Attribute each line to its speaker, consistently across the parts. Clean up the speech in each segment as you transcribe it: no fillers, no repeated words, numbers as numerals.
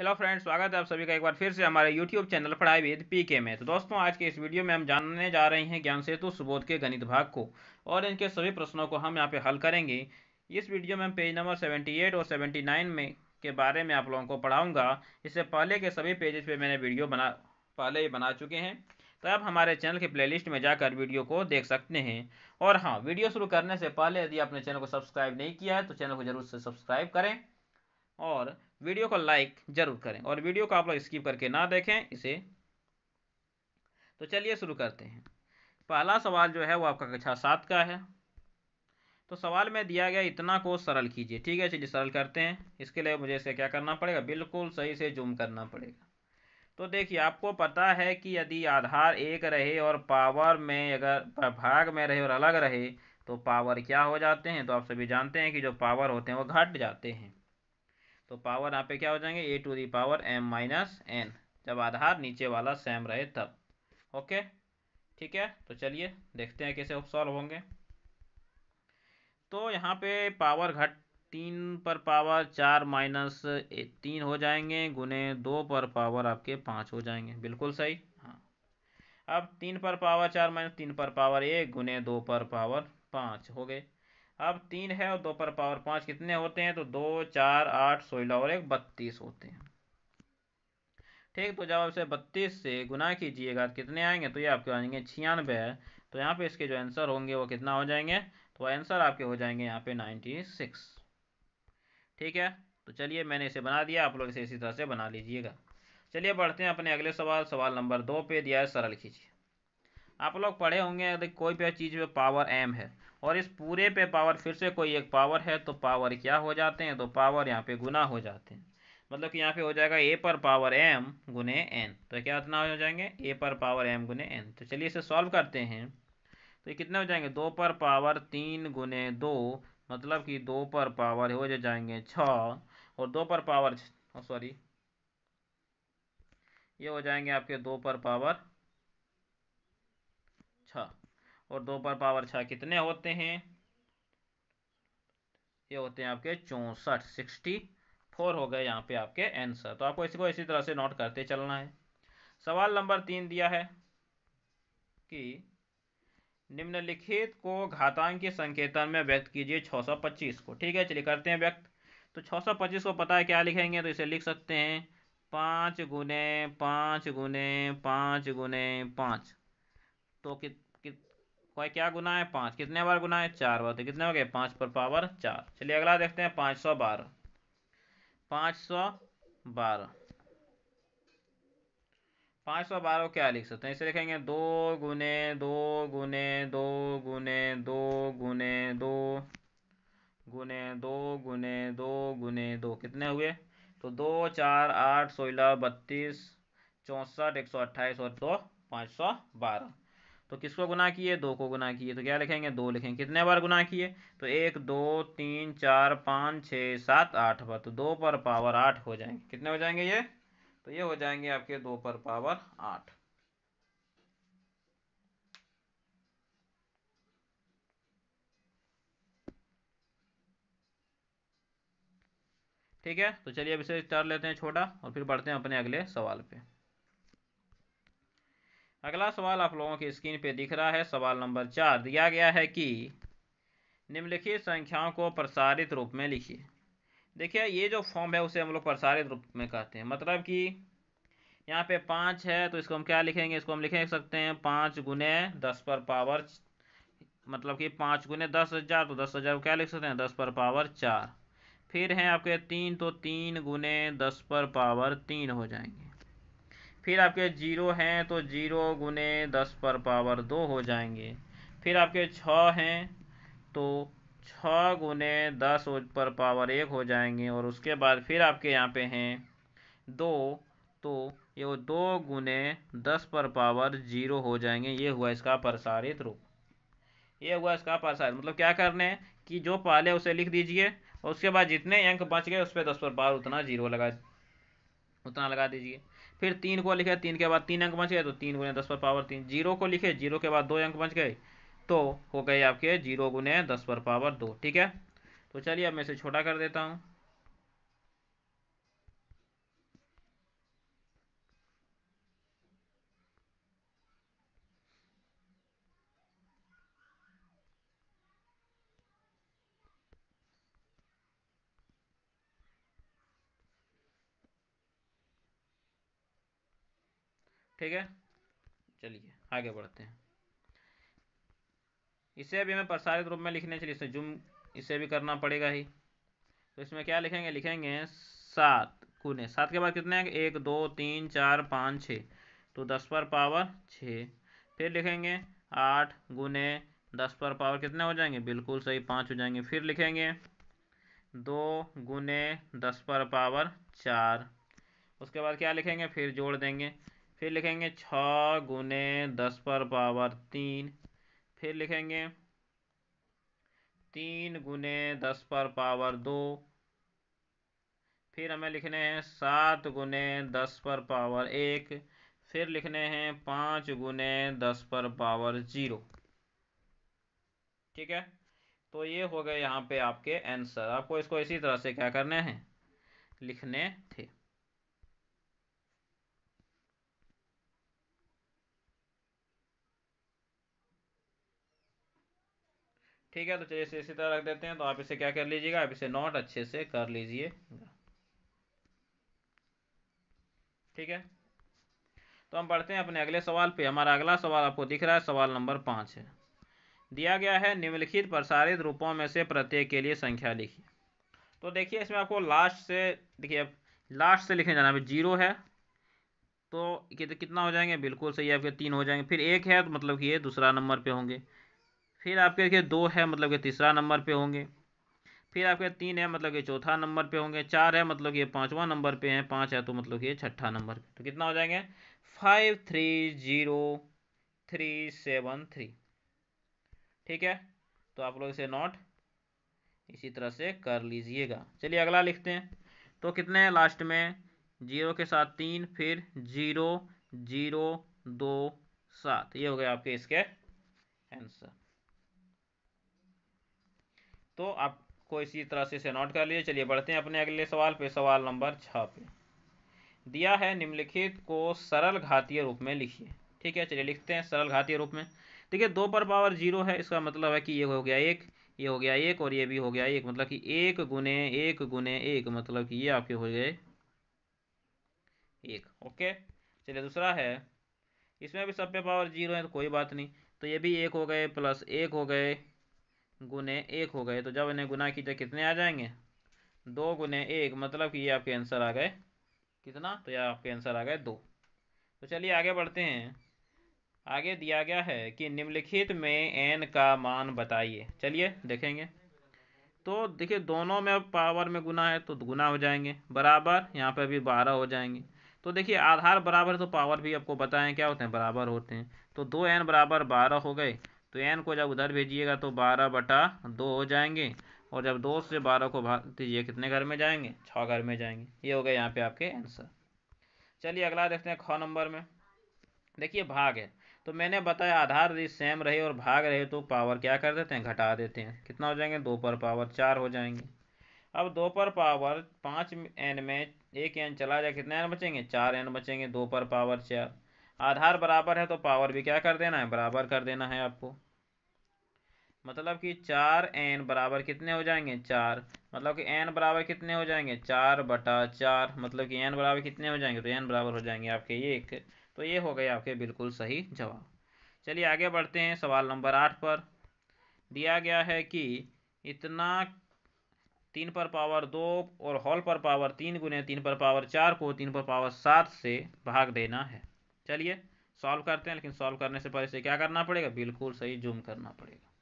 Speaker 1: Hello friends, स्वागत है आप सभी का एक बार फिर से हमारे यूट्यूब चैनल पढ़ाई विद पीके में। तो दोस्तों, आज के इस वीडियो में हम जानने जा रहे हैं ज्ञान सेतु सुबोध के गणित भाग को और इनके सभी प्रश्नों को हम यहाँ पे हल करेंगे। इस वीडियो में हम पेज नंबर 78 और 79 में के बारे में आप लोगों को पढ़ाऊँगा। इससे पहले के सभी पेजेस पे मैंने वीडियो पहले ही बना चुके हैं, तो आप हमारे चैनल की प्लेलिस्ट में जाकर वीडियो को देख सकते हैं। और हाँ, वीडियो शुरू करने से पहले यदि आपने चैनल को सब्सक्राइब नहीं किया है तो चैनल को जरूर से सब्सक्राइब करें और वीडियो को लाइक जरूर करें और वीडियो को आप लोग स्किप करके ना देखें इसे। तो चलिए शुरू करते हैं। पहला सवाल जो है वो आपका कक्षा 7 का है। तो सवाल में दिया गया इतना को सरल कीजिए। ठीक है, चलिए सरल करते हैं। इसके लिए मुझे इसे क्या करना पड़ेगा, बिल्कुल सही से जूम करना पड़ेगा। तो देखिए, आपको पता है कि यदि आधार एक रहे और पावर में अगर भाग में रहे और अलग रहे तो पावर क्या हो जाते हैं। तो आप सभी जानते हैं कि जो पावर होते हैं वो घट जाते हैं। तो पावर यहाँ पे क्या हो जाएंगे, A to the power M minus N, जब आधार नीचे वाला सेम रहे तब। ओके, ठीक है। तो चलिए देखते हैं कैसे सॉल्व होंगे। तो यहाँ पे पावर घट 3 पर पावर 4 माइनस 3 हो जाएंगे, गुने 2 पर पावर आपके 5 हो जाएंगे। बिल्कुल सही। हाँ, अब 3 पर पावर 4 माइनस 3 पर पावर 1 गुने 2 पर पावर 5 हो गए। अब 3 है और 2 पर पावर 5 कितने होते हैं, तो 2 4 8 16 और 1 32 होते हैं। ठीक, तो जब आप इसे 32 से गुना कीजिएगा तो कितने आएंगे, तो ये आपके आएंगे 96 है। तो यहाँ पे इसके जो आंसर होंगे वो कितना हो जाएंगे, तो आंसर आपके हो जाएंगे यहाँ पे 96। ठीक है, तो चलिए मैंने इसे बना दिया, आप लोग इसे इसी तरह से बना लीजिएगा। चलिए बढ़ते हैं अपने अगले सवाल। सवाल नंबर 2 पे दिया है, सरल कीजिए। आप लोग पढ़े होंगे यदि कोई भी चीज़ पे पावर m है और इस पूरे पे पावर फिर से कोई एक पावर है तो पावर क्या हो जाते हैं, तो पावर यहाँ पे गुना हो जाते हैं। मतलब कि यहाँ पे हो जाएगा a पर पावर m गुने n। तो क्या इतना हो जाएंगे, a पर पावर m गुने n। तो चलिए इसे सॉल्व करते हैं। तो ये कितने हो जाएंगे, 2 पर पावर 3 गुने 2, मतलब कि 2 पर पावर हो जाएंगे 6 और 2 पर पावर सॉरी, ये हो जाएंगे आपके 2 पर पावर 6 और 2 पर पावर 6 कितने होते हैं, ये होते हैं आपके 64, 64 हो गए यहाँ पे आपके आंसर। तो आपको इसको इसी तरह से नोट करते चलना है। सवाल नंबर 3 दिया है कि निम्नलिखित को घातांकीय संकेतन में व्यक्त कीजिए 625 को। ठीक है, चलिए करते हैं व्यक्त। तो 625 को पता है क्या लिखेंगे, तो इसे लिख सकते हैं 5 गुने 5 गुने 5 गुने 5। तो कोई क्या गुना है, 5 कितने बार गुना है, 4 बार। तो कितने हो गए, 5 पर पावर 4। चलिए अगला देखते हैं, 512। 512 512 क्या लिख सकते हैं, इसे लिखेंगे 2 गुने 2 गुने 2 गुने 2 गुने 2 गुने 2 कितने हुए, तो 2 4 8 16 32 64 128 और 512। तो किसको गुना किए, 2 को गुना किए। तो क्या लिखेंगे, 2 लिखेंगे। कितने बार गुना किए, तो 1 2 3 4 5 6 7 8 बार। तो 2 पर पावर 8 हो जाएंगे। कितने हो जाएंगे ये, तो ये हो जाएंगे आपके 2 पर पावर 8। ठीक है, तो चलिए अब इसे कर लेते हैं छोटा और फिर बढ़ते हैं अपने अगले सवाल पे। अगला सवाल आप लोगों की स्क्रीन पे दिख रहा है। सवाल नंबर 4 दिया गया है कि निम्नलिखित संख्याओं को प्रसारित रूप में लिखिए। देखिए, ये जो फॉर्म है उसे हम लोग प्रसारित रूप में कहते हैं। मतलब कि यहाँ पे 5 है तो इसको हम क्या लिखेंगे, इसको हम लिख सकते हैं 5 गुने 10 पर पावर, मतलब कि 5 गुने 10,000, तो 10,000 को क्या लिख सकते हैं, 10 पर पावर 4। फिर हैं आपके 3, तो 3 गुने 10 पर पावर 3 हो जाएंगे। फिर आपके 0 हैं तो 0 गुने 10 पर पावर 2 हो जाएंगे। फिर आपके 6 हैं तो 6 गुने 10 पर पावर 1 हो जाएंगे। और उसके बाद फिर आपके यहाँ पे हैं 2, तो ये 2 गुने 10 पर पावर 0 हो जाएंगे। ये हुआ इसका प्रसारित रूप। ये हुआ इसका प्रसारित, मतलब क्या करने हैं कि जो पहले उसे लिख दीजिए और उसके बाद जितने अंक बच गए उस पर 10 पर पावर उतना लगा दीजिए। फिर 3 को लिखे, 3 के बाद 3 अंक बच गए तो 3 गुने 10 पर पावर 3। 0 को लिखे, 0 के बाद 2 अंक बच गए तो हो गए आपके 0 गुने 10 पर पावर 2। ठीक है, तो चलिए अब मैं इसे छोटा कर देता हूँ। ठीक है, चलिए आगे बढ़ते हैं। इसे भी हमें प्रसारित रूप में लिखने, चलिए इसे जूम इसे भी करना पड़ेगा ही। तो इसमें क्या लिखेंगे, लिखेंगे 7 गुने 7 के बाद कितने हैं, 1 2 3 4 5 6, तो 10 पर पावर 6। फिर लिखेंगे 8 गुने 10 पर पावर कितने हो जाएंगे, बिल्कुल सही 5 हो जाएंगे। फिर लिखेंगे 2 गुने 10 पर पावर 4। उसके बाद क्या लिखेंगे, फिर जोड़ देंगे। फिर लिखेंगे 6 गुने 10 पर पावर 3। फिर लिखेंगे 3 गुने 10 पर पावर 2। फिर हमें लिखने हैं 7 गुने 10 पर पावर 1। फिर लिखने हैं 5 गुने 10 पर पावर 0। ठीक है, तो ये हो गए यहाँ पे आपके आंसर। आपको इसको इसी तरह से क्या करने हैं, लिखने थे। ठीक है, तो चलिए इसे इसी तरह रख देते हैं। तो आप इसे क्या कर लीजिएगा, आप इसे नोट अच्छे से कर लीजिए। ठीक है, तो हम बढ़ते हैं अपने अगले सवाल पे। हमारा अगला सवाल आपको दिख रहा है, सवाल नंबर 5 है। दिया गया है निम्नलिखित प्रसारित रूपों में से प्रत्येक के लिए संख्या लिखिए। तो देखिए इसमें आपको लास्ट से, देखिए अब लास्ट से लिखने जाना है। 0 है तो कितना हो जाएंगे, बिल्कुल सही आपके 3 हो जाएंगे। फिर 1 है तो मतलब कि ये दूसरा नंबर पे होंगे। फिर आपके देखिए 2 है मतलब कि तीसरा नंबर पे होंगे। फिर आपके 3 है मतलब कि चौथा नंबर पे होंगे। 4 है मतलब कि ये 5वां नंबर पे है। 5 है तो मतलब कि ये छठा नंबर पे। तो कितना हो जाएंगे, 530373। ठीक है, तो आप लोग इसे नोट इसी तरह से कर लीजिएगा। चलिए अगला लिखते हैं। तो कितने हैं लास्ट में, 0 के साथ 3, फिर 0 0 2 7। ये हो गए आपके इसके आंसर। तो आपको इसी तरह से इसे नोट कर लीजिए। चलिए बढ़ते हैं अपने अगले सवाल पे, सवाल नंबर 6 पे। दिया है निम्नलिखित को सरल घातीय रूप में लिखिए। ठीक है, चलिए लिखते हैं सरल घातीय रूप में। देखिए 2 पर पावर 0 है, इसका मतलब है कि ये हो गया 1, ये हो गया 1 और ये भी हो गया 1, मतलब कि 1 गुने 1 गुने 1, मतलब कि ये आपके हो गए 1। ओके, चलिए दूसरा है, इसमें भी सब पे पावर 0 है तो कोई बात नहीं। तो ये भी 1 हो गए प्लस 1 हो गए गुने 1 हो गए। तो जब इन्हें गुना कीजिए कितने आ जाएंगे, 2 गुने 1, मतलब कि ये आपके आंसर आ गए कितना, तो ये आपके आंसर आ गए 2। तो चलिए आगे बढ़ते हैं। आगे दिया गया है कि निम्नलिखित में n का मान बताइए। चलिए देखेंगे। तो देखिए दोनों में पावर में गुना है तो गुना हो जाएंगे, बराबर यहाँ पे भी 12 हो जाएंगे। तो देखिए आधार बराबर है तो पावर भी आपको बताएं क्या होते हैं, बराबर होते हैं। तो 2n बराबर 12 हो गए। तो n को जब उधर भेजिएगा तो 12/2 हो जाएंगे। और जब 2 से 12 को भाग दीजिए कितने घर में जाएंगे, 6 घर में जाएंगे। ये हो गए यहाँ पे आपके आंसर। चलिए अगला देखते हैं, ख नंबर में। देखिए भाग है, तो मैंने बताया आधार यदि सेम रहे और भाग रहे तो पावर क्या कर देते हैं, घटा देते हैं। कितना हो जाएंगे, 2 पर पावर 4 हो जाएंगे। अब 2 पर पावर 5n में एक n चला जाए, कितने n बचेंगे, 4n बचेंगे। 2 पर पावर 4, आधार बराबर है तो पावर भी क्या कर देना है, बराबर कर देना है आपको। मतलब कि 4n बराबर कितने हो जाएंगे, 4। मतलब कि n बराबर कितने हो जाएंगे, 4/4। मतलब कि n बराबर कितने हो जाएंगे, तो n बराबर हो जाएंगे आपके 1। तो ये हो गए आपके बिल्कुल सही जवाब। चलिए आगे बढ़ते हैं सवाल नंबर 8 पर। दिया गया है कि इतना 3 पर पावर 2 और होल पर पावर 3 गुने 3 पर पावर 4 को 3 पर पावर 7 से भाग देना है। चलिए सॉल्व करते हैं, लेकिन सॉल्व करने से पहले से क्या करना पड़ेगा, बिल्कुल सही जूम करना पड़ेगा।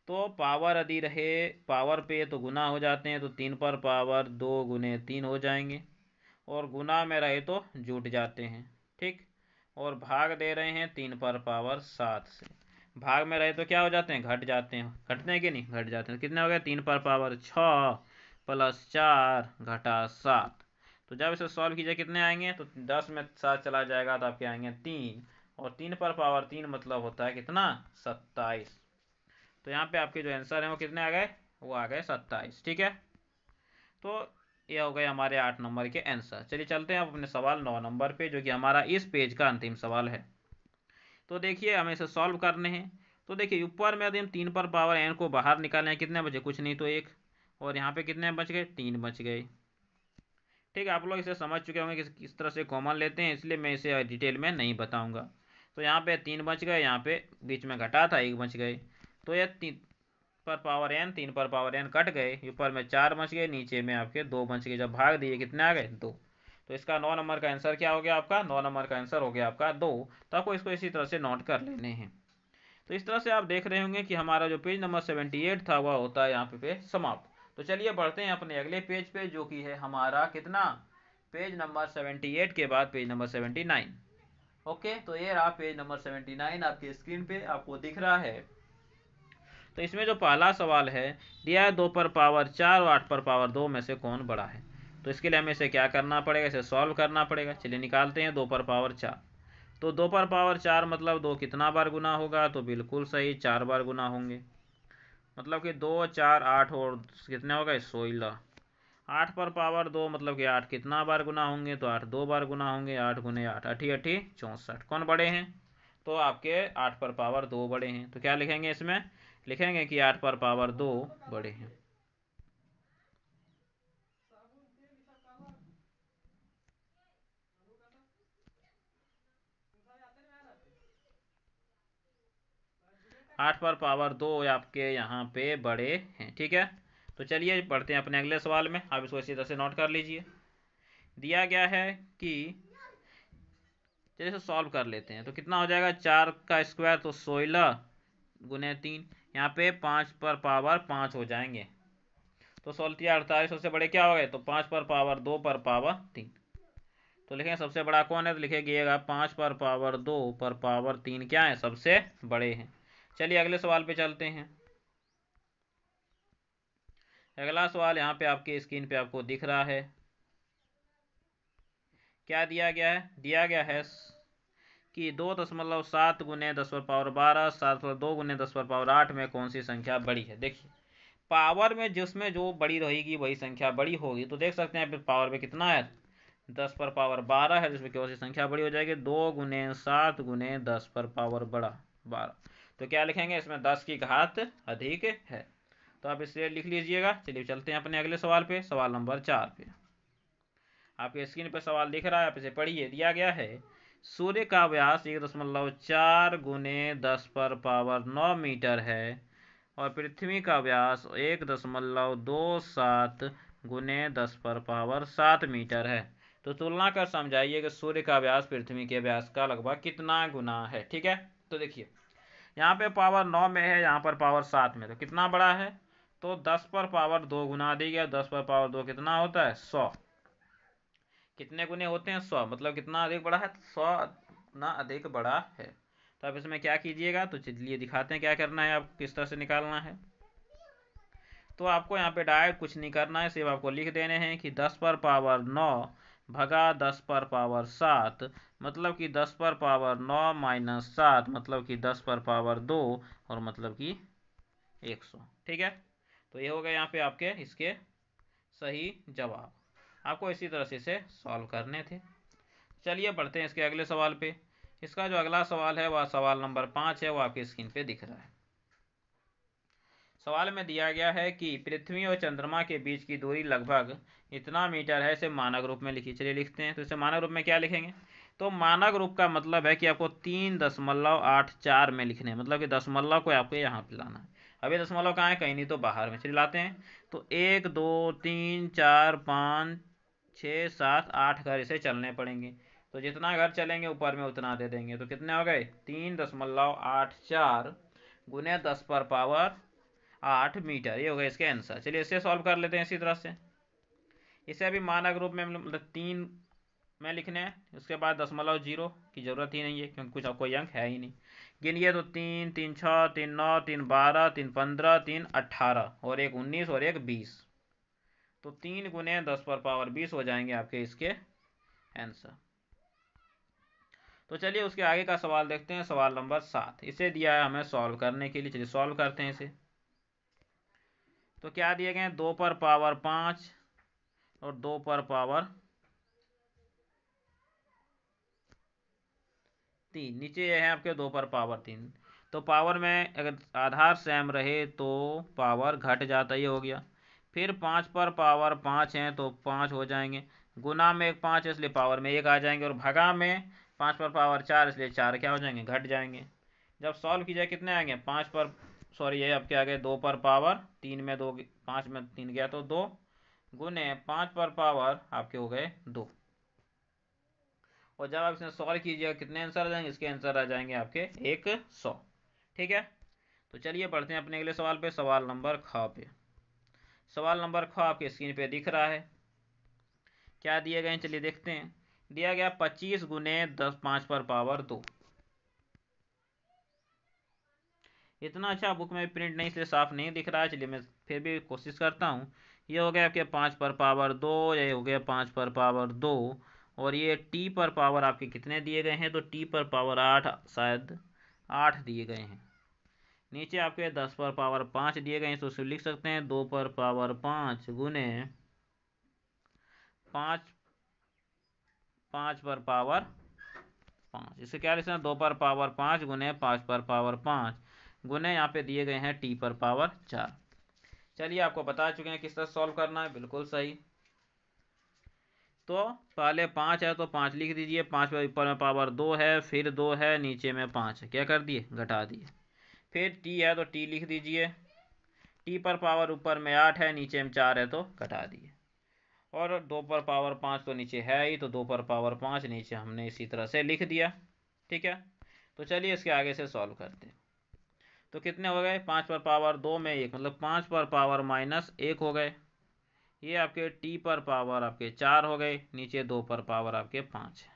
Speaker 1: तो पावर यदि रहे पावर पे तो गुना हो जाते हैं, तो 3 पर पावर 2 गुने 3 हो जाएंगे। और गुना में रहे तो जुट जाते हैं। ठीक, और भाग दे रहे हैं 3 पर पावर 7 से। भाग में रहे तो क्या हो जाते हैं, घट जाते हैं। घटते हैं कि नहीं, घट जाते हैं। कितने हो गए, 3 पर पावर 6 प्लस 4 घटा 7। तो जब इसे सॉल्व कीजिए कितने आएंगे, तो 10 में 7 चला जाएगा तो आपके आएंगे 3। और 3 पर पावर 3 मतलब होता है कितना, 27। तो यहाँ पे आपके जो आंसर है वो कितने आ गए, वो आ गए 27। ठीक है, तो ये हो गए हमारे 8 नंबर के आंसर। चलिए चलते हैं अब अपने सवाल 9 नंबर पे, जो कि हमारा इस पेज का अंतिम सवाल है। तो देखिए हमें इसे सॉल्व करने हैं। तो देखिए ऊपर में यदि हम 3 पर पावर n को बाहर निकालें, कितने बचे, कुछ नहीं तो 1। और यहाँ पे कितने बच गए, 3 बच गए। ठीक है, आप लोग इसे समझ चुके होंगे कि किस तरह से कॉमन लेते हैं, इसलिए मैं इसे डिटेल में नहीं बताऊंगा। तो यहाँ पे 3 बच गए, यहाँ पे बीच में घटा था 1 बच गए, तो ये 3 पर पावर n, 3 पर पावर n कट गए, ऊपर में 4 बच गए, नीचे में आपके 2 बच गए। जब भाग दिए कितने आ गए? 2। तो इसका 9 नंबर का आंसर क्या हो गया आपका? 9 नंबर का आंसर हो गया आपका 2। तो आपको इसको इसी तरह से नोट कर लेने हैं। तो इस तरह से आप देख रहे होंगे कि हमारा जो पेज नंबर 78 था वह होता है यहाँ पे समाप्त। तो चलिए बढ़ते हैं अपने अगले पेज पे, जो कि है हमारा कितना? पेज नंबर 78 के बाद पेज नंबर 79। ओके, तो ये रहा पेज नंबर 79 आपके स्क्रीन पे आपको दिख रहा है। तो इसमें जो पहला सवाल है, दिया है 2 पर पावर 4 और 8 पर पावर 2 में से कौन बड़ा है। तो इसके लिए हमें इसे क्या करना पड़ेगा? इसे सॉल्व करना पड़ेगा। चलिए निकालते हैं 2 पर पावर 4। तो 2 पर पावर 4 मतलब 2 कितना बार गुना होगा? तो बिल्कुल सही, 4 बार गुना होंगे। मतलब कि 2 4 8 और कितने हो गए? 16। 8 पर पावर 2 मतलब कि 8 कितना बार गुना होंगे? तो 8 2 बार गुना होंगे। 8 गुने 8 अठी अठी 64। कौन बड़े हैं? तो आपके 8 पर पावर 2 बड़े हैं। तो क्या लिखेंगे इसमें? लिखेंगे कि 8 पर पावर 2 बड़े हैं। आठ पर पावर 2 आपके यहाँ पे बड़े हैं। ठीक है, तो चलिए बढ़ते हैं अपने अगले सवाल में। आप इसको इसी तरह से नोट कर लीजिए। दिया गया है कि, चलिए इसे सॉल्व कर लेते हैं। तो कितना हो जाएगा? 4 का स्क्वायर तो 16 गुने 3, यहाँ पे 5 पर पावर 5 हो जाएंगे। तो 16 48, सबसे बड़े क्या हो गए? तो 5 पर पावर 2 पर पावर 3। तो लिखेंगे सबसे बड़ा कौन है? तो लिखेगा 5 पर पावर 2 पर पावर 3 क्या है? सबसे बड़े हैं। चलिए अगले सवाल पे चलते हैं। अगला सवाल यहाँ पे आपके स्क्रीन पे आपको दिख रहा है। क्या दिया गया है? दिया गया है कि 2.7 गुने 10 पर पावर 12, 7 पर 2 गुने 10 पर पावर 8 में कौन सी संख्या बड़ी है। देखिए पावर में जिसमें जो बड़ी रहेगी वही संख्या बड़ी होगी। तो देख सकते हैं पावर में कितना है? 10 पर पावर 12 है, जिसमें कौन सी संख्या बड़ी हो जाएगी? 2 गुने 7 गुने 10 पर पावर बड़ा 12। तो क्या लिखेंगे इसमें? 10 की घात अधिक है। तो आप इसे लिख लीजिएगा। चलिए चलते हैं अपने अगले सवाल पे, सवाल नंबर 4 पे। आपके स्क्रीन पर सवाल दिख रहा है, आप इसे पढ़िए। दिया गया है सूर्य का व्यास 1.4 गुने 10 पर पावर 9 मीटर है और पृथ्वी का व्यास 1.27 गुने 10 पर पावर 7 मीटर है। तो तुलना कर समझाइए कि सूर्य का व्यास पृथ्वी के व्यास का लगभग कितना गुना है। ठीक है, तो देखिए यहाँ पे पावर 9 में है, यहाँ पर पावर 7 में, तो कितना बड़ा है? तो 10 पर पावर 2 गुना दी गया। 10 पर पावर 2 कितना होता है? 100। कितने गुने होते हैं? 100। मतलब कितना अधिक बड़ा है? 100 गुना अधिक बड़ा है। तो आप इसमें क्या कीजिएगा? तो चलिए दिखाते हैं क्या करना है, आप किस तरह से निकालना है। तो आपको यहाँ पे डायरेक्ट कुछ नहीं करना है, सिर्फ आपको लिख देने हैं कि 10 पर पावर 9 भगा 10 पर पावर 7, मतलब कि 10 पर पावर 9 माइनस 7, मतलब कि 10 पर पावर 2, और मतलब कि 100। ठीक है, तो ये हो गया यहाँ पे आपके इसके सही जवाब। आपको इसी तरह से इसे सॉल्व करने थे। चलिए बढ़ते हैं इसके अगले सवाल पे। इसका जो अगला सवाल है वह सवाल नंबर 5 है, वो आपकी स्क्रीन पे दिख रहा है। सवाल में दिया गया है कि पृथ्वी और चंद्रमा के बीच की दूरी लगभग इतना मीटर है। इसे मानक रूप में लिखिए। चलिए लिखते हैं। तो इसे मानक रूप में क्या लिखेंगे? तो मानक रूप का मतलब है कि आपको 3.84 में लिखने हैं, मतलब कि दशमलव को आपको यहाँ पे लाना है। अभी दशमलव कहाँ है? कहीं नहीं, तो बाहर में। चलिए लाते हैं। तो 1 2 3 4 5 6 7 8 घर इसे चलने पड़ेंगे। तो जितना घर चलेंगे ऊपर में उतना दे देंगे। तो कितने हो गए? 3.84 गुने 10 पर पावर 8 मीटर। ये हो गया इसके आंसर। चलिए इसे सॉल्व कर लेते हैं इसी तरह से। इसे अभी मानक रूप में मतलब 3 में लिखने हैं, उसके बाद 0.0 की जरूरत ही नहीं है क्योंकि कुछ कोई अंक है ही नहीं। गिनिए तो 3 3 6 3 9 3 12 3 15 3 18 और एक 19 और एक 20। तो 3 गुने 10 पर पावर 20 हो जाएंगे आपके इसके आंसर। तो चलिए उसके आगे का सवाल देखते हैं, सवाल नंबर 7। इसे दिया है हमें सॉल्व करने के लिए। चलिए सॉल्व करते हैं इसे। तो क्या दिए गए हैं? 2 पर पावर 5 और 2 पर पावर 3। नीचे ये है आपके 2 पर पावर 3। तो पावर में अगर आधार सेम रहे तो पावर घट जाता ही हो गया। फिर 5 पर पावर 5 हैं तो 5 हो जाएंगे, गुना में एक 5 इसलिए पावर में 1 आ जाएंगे, और भगा में 5 पर पावर 4 इसलिए 4 क्या हो जाएंगे, घट जाएंगे। जब सॉल्व कीजिए कितने आएंगे, 5 पर सॉरी ये आपके आगे 2 पर पावर 3 में 2, 5 में 3 गया तो 2, गुने 5 पर पावर आपके हो गए 2। और जब आप इसमें सॉल्व कीजिएगा कितने आंसर आ जाएंगे, इसके आंसर आ जाएंगे आपके 100। ठीक है, तो चलिए बढ़ते हैं अपने अगले सवाल पे, सवाल नंबर ख पे। सवाल नंबर ख आपके स्क्रीन पे दिख रहा है, क्या दिए गए, चलिए देखते हैं। दिया गया 25 गुने 10 5 पर पावर 2। इतना अच्छा बुक में प्रिंट नहीं इसलिए साफ नहीं दिख रहा है, चलिए मैं फिर भी कोशिश करता हूँ। ये हो गया आपके 5 पर पावर 2, ये हो गया 5 पर पावर 2, और ये टी पर पावर आपके कितने दिए गए हैं, तो टी पर पावर 8, शायद 8 दिए गए हैं। नीचे आपके 10 पर पावर 5 दिए गए हैं, तो उसे लिख सकते हैं 2 पर पावर 5 गुने 5 पर पावर 5। इसे क्या लिखना है, 2 पर पावर 5 गुने 5 पर पावर 5 गुने यहाँ पे दिए गए हैं टी पर पावर 4। चलिए आपको बता चुके हैं किस तरह सॉल्व करना है, बिल्कुल सही। तो पहले 5 है तो 5 लिख दीजिए, 5 पर ऊपर में पावर 2 है, फिर 2 है, नीचे में 5 है, क्या कर दिए, घटा दिए। फिर टी है तो टी लिख दीजिए, टी पर पावर ऊपर में 8 है, नीचे में 4 है तो घटा दिए। और 2 पर पावर 5 तो नीचे है ही, तो 2 पर पावर 5 नीचे हमने इसी तरह से लिख दिया। ठीक है, तो चलिए इसके आगे से सॉल्व करते हैं। तो कितने हो गए, 5 पर पावर 2 में 1, मतलब 5 पर पावर -1 हो गए। ये आपके टी पर पावर आपके 4 हो गए, नीचे 2 पर पावर आपके 5 है।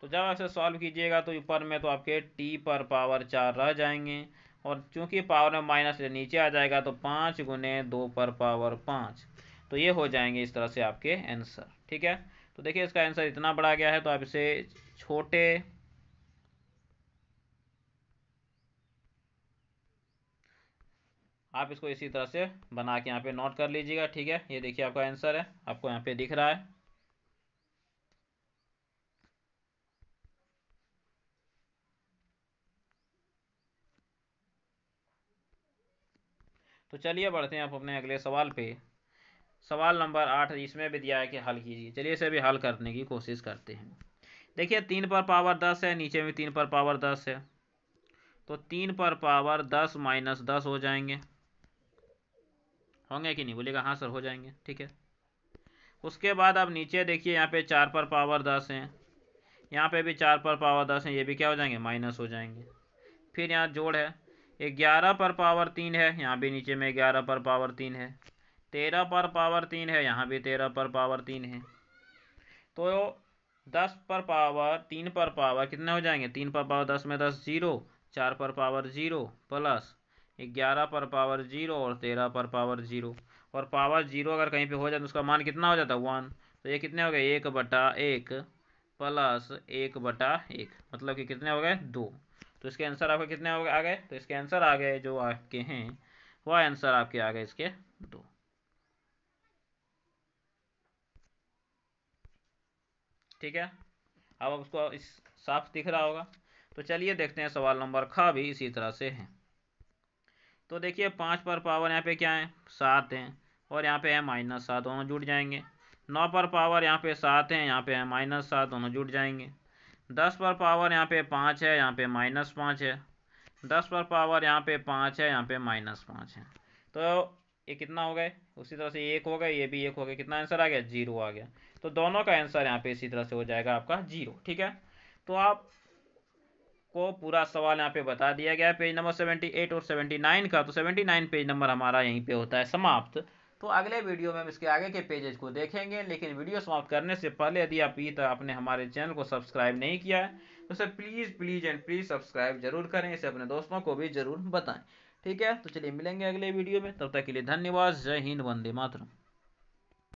Speaker 1: तो जब आप इसे सॉल्व कीजिएगा तो ऊपर में तो आपके टी पर पावर 4 रह जाएंगे, और चूंकि पावर में माइनस नीचे आ जाएगा तो 5 गुने 2 पर पावर 5, तो ये हो जाएंगे इस तरह से आपके आंसर। ठीक है, तो देखिए इसका आंसर इतना बड़ा गया है, तो आप इसे छोटे आप इसको इसी तरह से बना के यहाँ पे नोट कर लीजिएगा। ठीक है, ये देखिए आपका आंसर है, आपको यहाँ पे दिख रहा है। तो चलिए बढ़ते हैं आप अपने अगले सवाल पे, सवाल नंबर 8। इसमें भी दिया है कि हल कीजिए, चलिए इसे भी हल करने की कोशिश करते हैं। देखिए 3 पर पावर 10 है, नीचे में 3 पर पावर 10 है, तो 3 पर पावर 10 - 10 हो जाएंगे, होंगे कि नहीं, बोलेगा हाँ सर हो जाएंगे। ठीक है, उसके बाद अब नीचे देखिए यहाँ पे 4 पर पावर 10 है, यहाँ पे भी 4 पर पावर 10 है, ये भी क्या हो जाएंगे, माइनस हो जाएंगे। फिर यहाँ जोड़ है, 11 पर पावर 3 है, यहाँ भी नीचे में 11 पर पावर 3 है, 13 पर पावर 3 है, यहाँ भी 13 पर पावर 3 है। तो 10 पर पावर 3 पर पावर कितने हो जाएंगे, 3 पर पावर 10 में 10 0, 4 पर पावर 0 प्लस 11 पर पावर 0 और 13 पर पावर 0। और पावर 0 अगर कहीं पे हो जाए तो उसका मान कितना हो जाता है, 1। तो ये कितने हो गए, 1/1 प्लस 1/1, मतलब कि कितने हो गए, 2। तो इसके आंसर आपके कितने हो गए, आ गए, तो इसके आंसर आ गए जो आपके हैं, वह आंसर आपके आ गए इसके 2। ठीक है, अब उसको इस साफ दिख रहा होगा। तो चलिए देखते हैं सवाल नंबर ख भी इसी तरह से है। तो देखिए 5 पर पावर यहाँ पे क्या है, 7 है, और यहाँ पे है -7, दोनों जुड़ जाएंगे। 9 पर पावर यहाँ पे 7 है, यहाँ पे है -7, दोनों जुड़ जाएंगे। 10 पर पावर यहाँ पे 5 है, यहाँ पे -5 है। 10 पर पावर यहाँ पे 5 है, यहाँ पे -5 है। तो ये कितना हो गए, उसी तरह से 1 हो गए, ये भी 1 हो गया, कितना आंसर आ गया, 0 आ गया। तो दोनों का आंसर यहाँ पे इसी तरह से हो जाएगा आपका 0। ठीक है, तो आप को पूरा सवाल यहाँ पे बता दिया गया है पेज नंबर 78 और 79 का। तो 79 पेज नंबर हमारा यहीं पे होता है समाप्त। तो अगले वीडियो में हम इसके आगे के पेजेस को देखेंगे, लेकिन वीडियो समाप्त करने से पहले यदि आप अभी तक आपने हमारे चैनल को सब्सक्राइब नहीं किया है तो sir please and please subscribe जरूर करें, इसे अपने दोस्तों को भी जरूर बताएं। ठीक है, तो चलिए मिलेंगे अगले वीडियो में, तब तक के लिए धन्यवाद। जय हिंद, वंदे मातरम।